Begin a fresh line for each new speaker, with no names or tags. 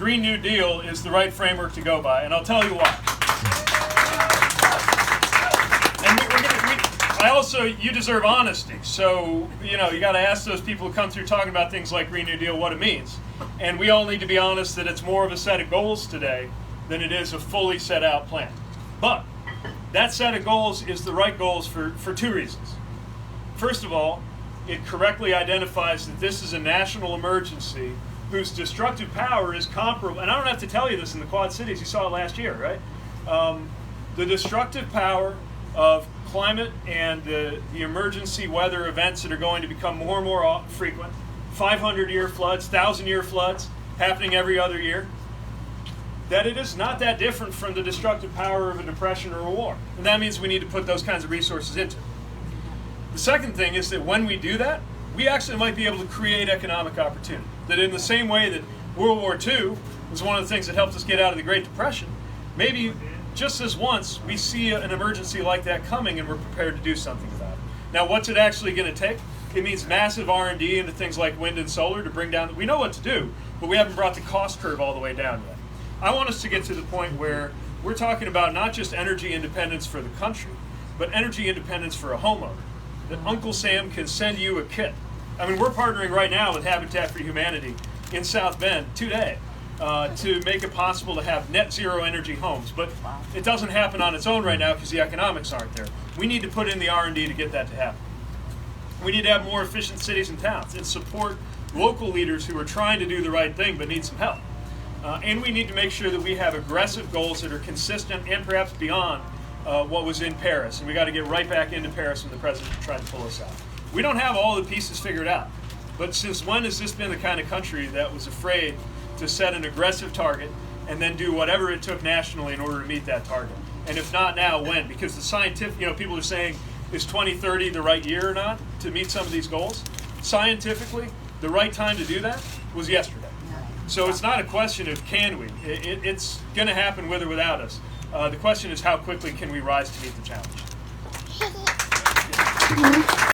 Green New Deal is the right framework to go by, and I'll tell you why. You deserve honesty. So, you got to ask those people who come through talking about things like Green New Deal what it means. And we all need to be honest that it's more of a set of goals today than it is a fully set out plan. But that set of goals is the right goals for two reasons. First of all, it correctly identifies that this is a national emergency whose destructive power is comparable, and I don't have to tell you this in the Quad Cities, you saw it last year, right? The destructive power of climate and the emergency weather events that are going to become more and more frequent, 500-year floods, 1,000-year floods happening every other year, that it is not that different from the destructive power of a depression or a war. And that means we need to put those kinds of resources into it. The second thing is that when we do that, we actually might be able to create economic opportunity. That in the same way that World War II was one of the things that helped us get out of the Great Depression, maybe just as once we see an emergency like that coming and we're prepared to do something about it. Now, what's it actually going to take? It means massive R&D into things like wind and solar to bring down, we know what to do, but we haven't brought the cost curve all the way down yet. I want us to get to the point where we're talking about not just energy independence for the country, but energy independence for a homeowner. That Uncle Sam can send you a kit. I mean, we're partnering right now with Habitat for Humanity in South Bend today to make it possible to have net zero energy homes. But it doesn't happen on its own right now because the economics aren't there. We need to put in the R&D to get that to happen. We need to have more efficient cities and towns and support local leaders who are trying to do the right thing but need some help. And we need to make sure that we have aggressive goals that are consistent and perhaps beyond what was in Paris. And we got to get right back into Paris when the president tried to pull us out. We don't have all the pieces figured out. But since when has this been the kind of country that was afraid to set an aggressive target and then do whatever it took nationally in order to meet that target? And if not now, when? Because the scientific, people are saying, is 2030 the right year or not to meet some of these goals? Scientifically, the right time to do that was yesterday. So it's not a question of can we. It's going to happen with or without us. The question is how quickly can we rise to meet the challenge?